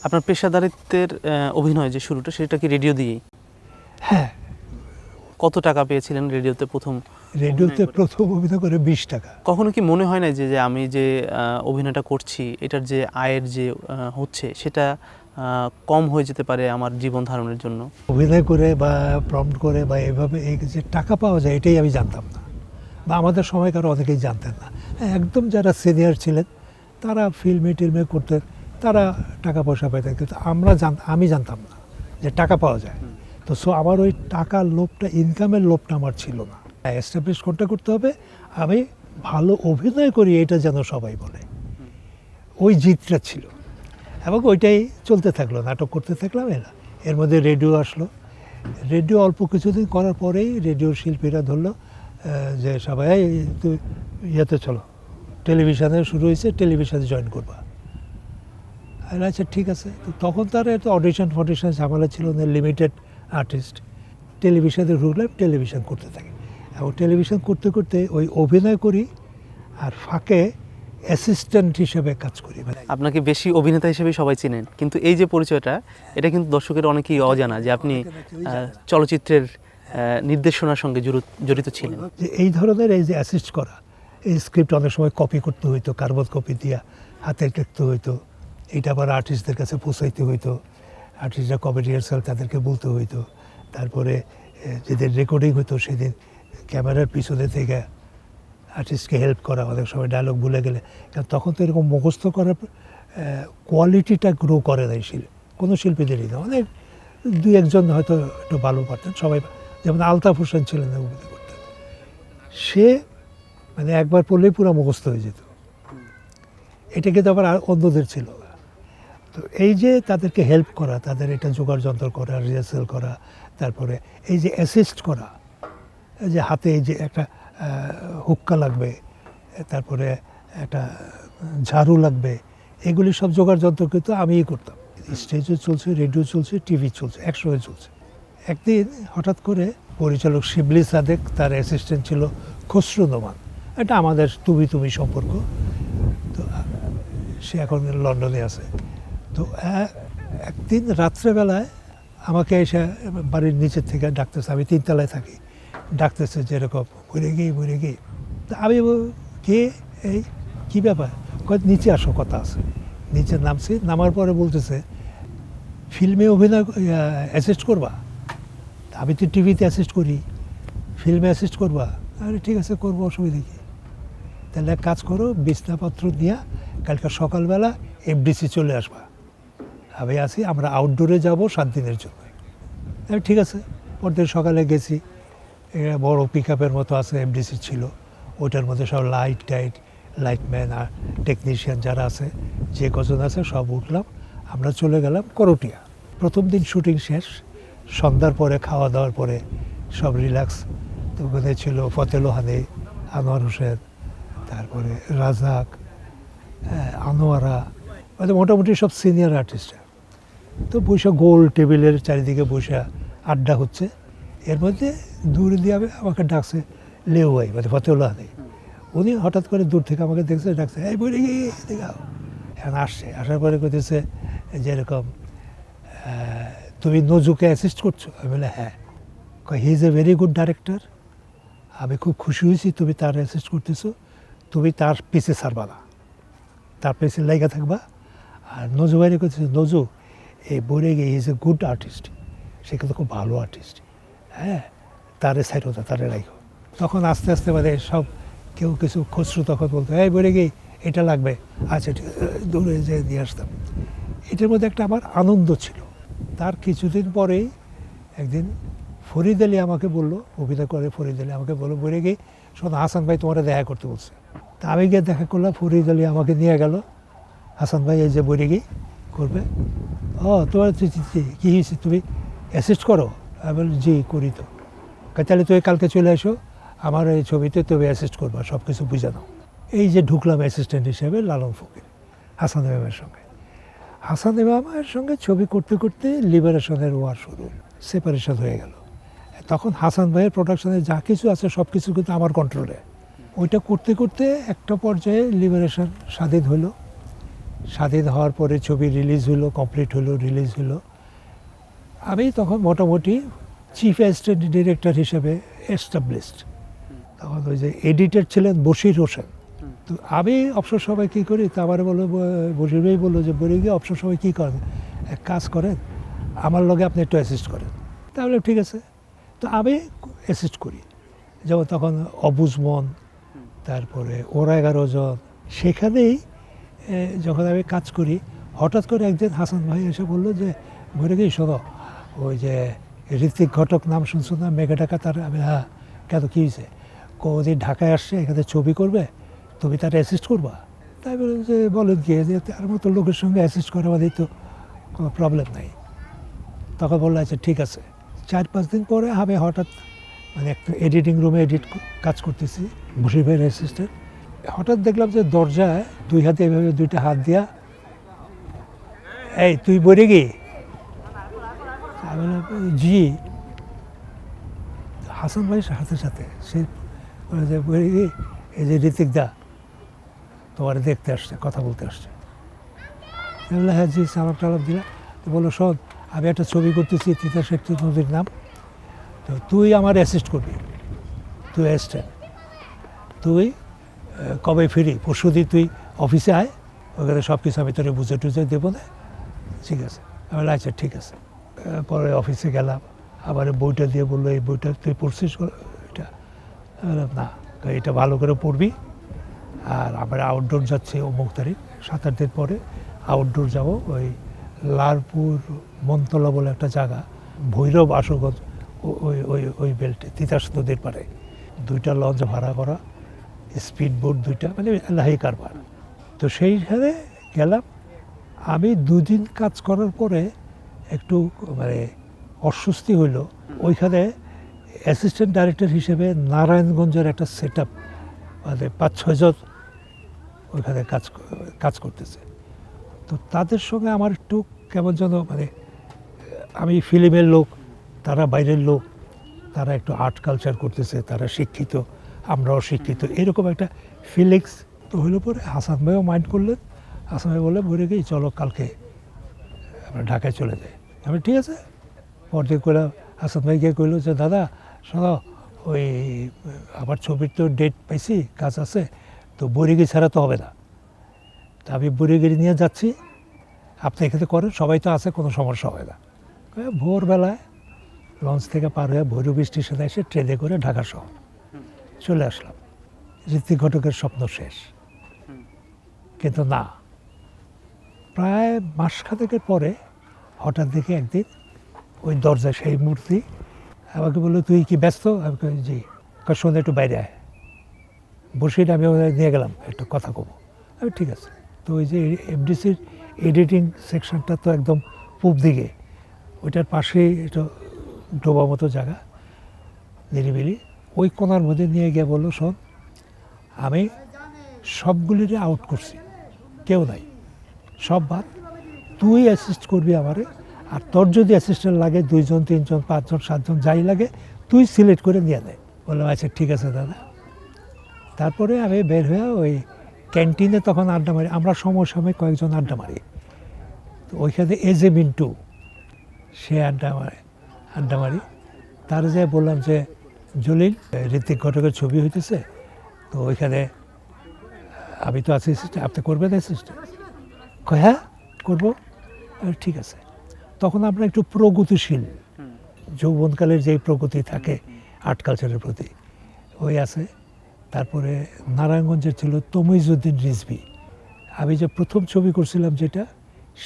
আপনার পেশাদারিত্বের অভিনয় যে শুরুটা সেটা কি রেডিও দিয়েই? হ্যাঁ, কত টাকা পেয়েছিলেন রেডিওতে প্রথম? রেডিওতে প্রথম অভিনয় করে 20 টাকা। কখনো কি মনে হয় না যে আমি যে অভিনয়টা করছি এটার যে আয়ের যে হচ্ছে সেটা কম হয়ে যেতে পারে আমার জীবন ধারণের জন্য? অভিনয় করে বা প্রম্পট করে বা এভাবে এই যে টাকা পাওয়া যায় এটাই আমি জানতাম না, বা আমাদের সময়কার অনেকেই জানতেন না। হ্যাঁ, একদম যারা সিনিয়র ছিলেন তারা ফিল্মে টিল্মে করতেন, তারা টাকা পয়সা পেতেন, কিন্তু আমি জানতাম না যে টাকা পাওয়া যায়। তো আমার ওই টাকার লোভটা, ইনকামের লোভটা আমার ছিল না। এস্টাবলিশ করতে হবে আমি ভালো অভিনয় করি, এটা যেন সবাই বলে, ওই জিতটা ছিল। এবং ওইটাই চলতে থাকলো, নাটক করতে থাকলাম। এর মধ্যে রেডিও আসলো। রেডিও অল্প কিছুদিন করার পরেই রেডিও শিল্পীরা ধরলো যে সবাই তুই ইয়েতে চলো, টেলিভিশনে শুরু হয়েছে, টেলিভিশনে জয়েন করবা। আর আচ্ছা ঠিক আছে। তো তখন তার এত অডিশন ফডিশন ঝামেলা ছিল না, লিমিটেড আর্টিস্ট। টেলিভিশনে ঢুকলাম, টেলিভিশন করতে থাকি। এবং টেলিভিশন করতে করতে ওই অভিনয় করি আর ফাঁকে অ্যাসিস্ট্যান্ট হিসেবে কাজ করি। আপনাকে বেশি অভিনেতা হিসেবে সবাই চিনেন, কিন্তু এই যে পরিচয়টা, এটা কিন্তু দর্শকের অনেকেই অজানা যে আপনি চলচ্চিত্রের নির্দেশনার সঙ্গে জড়িত ছিলেন। যে এই ধরনের এই যে অ্যাসিস্ট করা, এই স্ক্রিপ্ট অনেক সময় কপি করতে হইতো, কার্বন কপি দিয়া হাতে লিখতে হইতো, এটা আবার আর্টিস্টদের কাছে পৌঁছাইতে হইতো, আর্টিস্টরা কবে রিহার্সাল তাদেরকে বলতে হইতো, তারপরে যেদিন রেকর্ডিং হইতো সেদিন ক্যামেরার পিছনে থেকে আর্টিস্টকে হেল্প করা, অনেক সময় ডায়লগ ভুলে গেলে। কারণ তখন তো এরকম মুখস্থ করার কোয়ালিটিটা গ্রো করে নাই কোনো শিল্পীদেরই না। অনেক দুই একজন হয়তো একটু ভালো পারতেন, সবাই যেমন আলতাফ হোসেন ছিলেন অভিনয় করতেন, সে মানে একবার পড়লেই পুরো মুখস্থ হয়ে যেত। এটা কিন্তু আবার অন্যদের ছিল না। তো এই যে তাদেরকে হেল্প করা, তাদের এটা জোগাড় যন্ত্র করা, রিহার্সাল করা, তারপরে এই যে অ্যাসিস্ট করা, এই যে হাতে এই যে একটা হুক্কা লাগবে, তারপরে একটা ঝাড়ু লাগবে, এগুলি সব জোগাড় যন্ত্র কিন্তু আমিই করতাম। স্টেজও চলছে, রেডিও চলছে, টিভি চলছে, একসঙ্গে চলছে। একদিন হঠাৎ করে পরিচালক শিবলি সাদেক, তার অ্যাসিস্ট্যান্ট ছিল খসরু নোমান, এটা আমাদের তুমি সম্পর্ক। তো সে এখন লন্ডনে আছে। তো একদিন রাত্রেবেলায় আমাকে এসে বাড়ির নিচের থেকে ডাকতেছে, আমি 3 তলায় থাকি, ডাকতেছে যেরকম ঘুরে গিয়ে। তা আমি কে, এই কী ব্যাপার, নিচে আসো, কথা আছে। নিচে নামছি, নামার পরে বলতেছে ফিল্মে অভিনয় অ্যাসিস্ট করবা? আমি তো টিভিতে অ্যাসিস্ট করি, ফিল্মে অ্যাসিস্ট করবা? আরে ঠিক আছে, করবো, অসুবিধা কী। তাহলে এক কাজ করো, বিছনাপত্র নিয়ে কালকে সকালবেলা এফডিসি চলে আসবা, আমি আছি, আমরা আউটডোরে যাব 7 দিনের জন্য। আমি ঠিক আছে। পরদিন সকালে গেছি, বড় পিক আপের মতো আছে, এফডিসি ছিল, ওইটার মধ্যে সব লাইটম্যান আর টেকনিশিয়ান যারা আছে, যে কজন আছে সব উঠলাম, আমরা চলে গেলাম করটিয়া। প্রথম দিন শুটিং শেষ, সন্ধ্যার পরে খাওয়া দাওয়ার পরে সব রিল্যাক্স। তো ওখানে ছিল ফতেহ লোহানী, আনোয়ার হোসেন, তারপরে রাজাক, আনোয়ারা, মানে মোটামুটি সব সিনিয়র আর্টিস্টরা। তো বৈশা গোল টেবিলের চারিদিকে বৈশা আড্ডা হচ্ছে। এর মধ্যে দূর দিয়ে আমাকে ডাকছে লেউ ভাই, মানে ফতেহ লোহানী। উনি হঠাৎ করে দূর থেকে আমাকে দেখছে, ডাকছে এই বই দেখাও। এখন আসার পরে কইতেছে যেরকম, তুমি নজুকে অ্যাসিস্ট করছো? আমি বলে হ্যাঁ। হি is a very good director, আমি খুব খুশি হয়েছি তুমি তার অ্যাসিস্ট করতেছো, তুমি তার পিছে ছাড়বা না, তার পিছে লাইগা থাকবা। আর নজু বাইরে করতেছে, নজু এই বইরে গিয়ে he is a good artist, সে কিন্তু খুব ভালো আর্টিস্ট, হ্যাঁ, তারে ছাইরো না, তারে রাখো। তখন আস্তে আস্তে মানে সব কেউ কিছু খসরু তখন বলতো এই বইরে গিয়ে এটা লাগবে, আচ্ছা ঠিক দূরে যেয়ে নিয়ে আসতাম। এটার মধ্যে একটা আমার আনন্দ ছিল। তার কিছুদিন পরেই একদিন ফরিদ আলী আমাকে বললো, অভিনয় করে ফরিদ আলী আমাকে বললো, বইরে গিয়ে শোনো হাসান ভাই তোমার দেখা করতে বলছে। তা আমি গিয়ে দেখা করলাম, ফরিদ আলী আমাকে নিয়ে গেল, হাসান ভাই এই যে বইরে গিয়ে করবে। ও তোমার কী হয়েছে, তুমি অ্যাসিস্ট করো? আমি বলি জি করি। তো তাহলে তুমি কালকে চলে আসো আমার এই ছবিতে, তুমি অ্যাসিস্ট করবা, সব কিছু বুঝে নাও। এই যে ঢুকলাম অ্যাসিস্ট্যান্ট হিসেবে লালন ফকির, হাসান ইমামের সঙ্গে। হাসান ইমামের সঙ্গে ছবি করতে করতে লিবারেশনের ওয়ার শুরু, সেপারেশন হয়ে গেল। তখন হাসান ভাইয়ের প্রোডাকশনে যা কিছু আছে সব কিছু কিন্তু আমার কন্ট্রোলে। ওইটা করতে করতে একটা পর্যায়ে লিবারেশন স্বাধীন হলো। স্বাধীন হওয়ার পরে ছবি রিলিজ হলো, কমপ্লিট হলো, রিলিজ হলো। আমি তখন মোটামুটি চিফ অ্যাসিস্ট্যান্ট ডিরেক্টর হিসেবে এস্টাবলিশড। তখন ওই যে এডিটর ছিলেন বশির হোসেন। তো আমি অবসর সময় কী করি, তা আমার বললো, বশির ভাই বললো যে বলে গিয়ে অবসর সময় কী করেন, এক কাজ করেন, আমার লগে আপনি একটু অ্যাসিস্ট করেন। তাহলে ঠিক আছে, তো আমি অ্যাসিস্ট করি। যেমন তখন অবুজ মন, তারপরে ওরা 11 জন, সেখানেই যখন আমি কাজ করি, হঠাৎ করে একদিন হাসান ভাই এসে বললো যে ঘুরে গিয়ে শোনো, ওই যে ঋত্বিক ঘটক নাম শুনছো না, মেঘা ডাকা তার? আমি হ্যাঁ, কেন কী হয়েছে? কোদিন ঢাকায় আসছে, এখানে ছবি করবে, তুমি তার অ্যাসিস্ট করবা? তাই বললাম যে বলেন কি, যে তার মতো লোকের সঙ্গে অ্যাসিস্ট করা মানে তো কোনো প্রবলেম নাই। তখন বললো আচ্ছা ঠিক আছে। 4-5 দিন পরে আমি হঠাৎ মানে একটা এডিটিং রুমে কাজ করতেছি, বশির ভাইয়ের অ্যাসিস্ট্যান্ট। হঠাৎ দেখলাম যে দরজায় 2 হাতে এভাবে 2টা হাত দিয়া, এই তুই বলে গি? আমি বললাম জি। হাসান ভাইয়ের সাথে সাথে সে বলে যে বলে গি, এই যে ঋত্বিক দা তোমার দেখতে আসছে, কথা বলতে আসছে। আমি বললাম হ্যাঁ জি, সালাম টালাম দিলাম। তো বললো শোন, আমি একটা ছবি করতেছি তিতাস শেখচি নদীর নাম, তো তুই আমার অ্যাসিস্ট করবি, তুই অ্যাসিস্ট্যান্ট। তুই কবে ফিরি, পরশুদিন তুই অফিসে আয়, ওখানে সব কিছু আমি তোরে বুঝে টুঝে দেবো না, ঠিক আছে? আমি বললাম আচ্ছা ঠিক আছে। পরে অফিসে গেলাম, আবার বইটা দিয়ে বললো এই বইটা তুই পড়ছিস এটা? আমি বললাম না, এটা ভালো করে পড়বি। আর আমরা আউটডোর যাচ্ছি অমুক তারিখ, 7-8 দিন পরে আউটডোর যাব, ওই লালপুর মনতলা বলে একটা জায়গা, ভৈরব আশুগঞ্জ, ওই ওই ওই বেল্টে তিতাস নদীর পাড়ে। 2টা লঞ্চ ভাড়া করা, স্পিড বোট 2টা, মানে লাহি কারবার। তো সেইখানে গেলাম। আমি 2 দিন কাজ করার পরে একটু মানে অস্বস্তি হইল। ওইখানে অ্যাসিস্ট্যান্ট ডাইরেক্টর হিসেবে নারায়ণগঞ্জের একটা সেট আপ, মানে 5-6 জন ওইখানে কাজ করতেছে। তো তাদের সঙ্গে আমার একটু কেমন যেন, মানে আমি ফিল্মের লোক, তারা বাইরের লোক, তারা একটু আর্ট কালচার করতেছে, তারা শিক্ষিত, আমরাও শিক্ষিত, এরকম একটা ফিলিংস তো হইল। পরে হাসান ভাইও মাইন্ড করলেন। হাসান ভাই বললেন ভরে গিয়ে চলো কালকে আমরা ঢাকায় চলে যাই। আমি ঠিক আছে। পরদিন করে হাসান ভাইকে কইলো যে দাদা শোনো, ওই আমার ছবির তো ডেট পাইছি, কাজ আছে, তো বরিগি ছাড়া তো হবে না। তা আমি বরিগিরি নিয়ে যাচ্ছি, আপনি এখানে করেন, সবাই তো আছে, কোনো সমস্যা হবে না। ভোরবেলায় লঞ্চ থেকে পার হয়ে ভৈরবী স্টেশনে এসে ট্রেনে করে ঢাকা শহর চলে আসলাম। ঋত্বিক ঘটকের স্বপ্ন শেষ। কিন্তু না, প্রায় মাসখানেকের পরে হঠাৎ দেখি একদিন ওই দরজায় সেই মূর্তি আমাকে বললো তুই কি ব্যস্ত? আমি কই জি। শোনে একটু বাইরে আয়। বসির আমি ওদের নিয়ে গেলাম, একটু কথা কব। আমি ঠিক আছে। তো ওই যে এফডিসির এডিটিং সেকশনটা তো একদম পূব দিকে, ওইটার পাশেই একটু ডোবা মতো জায়গা, নিরিবিলি। ওই কোণার মধ্যে নিয়ে গিয়ে বললো শোন, আমি সবগুলিরে আউট করছি, কেউ নাই, সব বাদ, তুই অ্যাসিস্ট করবি আমারে, আর তোর যদি অ্যাসিস্ট্যান্ট লাগে 2 জন 3 জন 5 জন 7 জন যাই লাগে তুই সিলেক্ট করে নিয়ে নেয়। বললাম আচ্ছা ঠিক আছে দাদা। তারপরে আমি বের হয়ে ওই ক্যান্টিনে তখন আড্ডা মারি, আমরা সময় কয়েকজন আড্ডা মারি। তো ওইখানে এজে মিন্টু, সে আড্ডা মারি। তার যে বললাম যে জলিল, ঋত্বিক ঘটকের ছবি হইতেছে, তো ওইখানে আমি তো আছি, আপনি করবেন অ্যাসিস্ট্যান্ট? হ্যাঁ করবো। ঠিক আছে। তখন আমরা একটু প্রগতিশীল, যৌবনকালের যেই প্রগতি থাকে আর্ট কালচারের প্রতি, ওই আছে। তারপরে নারায়ণগঞ্জের ছিল তমিজউদ্দিন রিজভী। আমি যে প্রথম ছবি করছিলাম যেটা,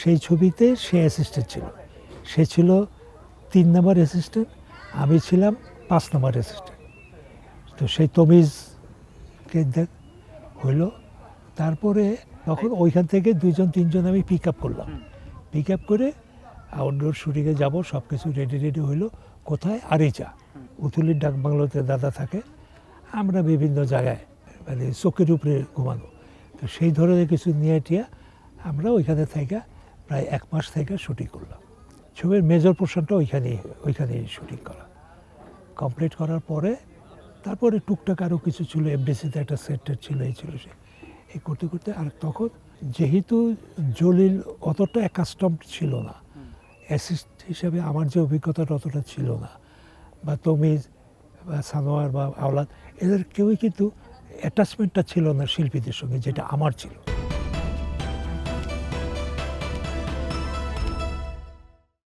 সেই ছবিতে সে অ্যাসিস্ট্যান্ট ছিল। সে ছিল 3 নম্বর অ্যাসিস্ট্যান্ট, আমি ছিলাম 5 নম্বর অ্যাসিস্ট্যান্ট। তো সেই তমিজকে হইল। তারপরে তখন ওইখান থেকে 2 জন 3 জন আমি পিক আপ করলাম। পিক আপ করে আউটডোর শুটিংয়ে যাব, সব কিছু রেডি হইলো। কোথায়? আরিচা, উতুলির ডাক বাংলোতে দাদা থাকে। আমরা বিভিন্ন জায়গায় মানে চোখের উপরে ঘুমানো। তো সেই ধরনের কিছু নিয়ে টিয়া আমরা ওইখানে থেকে প্রায় 1 মাস থেকে শুটিং করলাম। ছবির মেজর পোর্শনটা ওইখানেই শুটিং করা কমপ্লিট করার পরে তারপরে টুকটাক আরও কিছু ছিল, এফডিসিতে একটা সেট ছিল, এই ছিল সে, এই করতে করতে। আর তখন যেহেতু জলিল অতটা অ্যাকাস্টমড ছিল না, অ্যাসিস্ট হিসেবে আমার যে অভিজ্ঞতাটা অতটা ছিল না, বা তমিজ বা সানোয়ার বা আওলাদ, এদের কেউই কিন্তু অ্যাটাচমেন্টটা ছিল না শিল্পীদের সঙ্গে, যেটা আমার ছিল।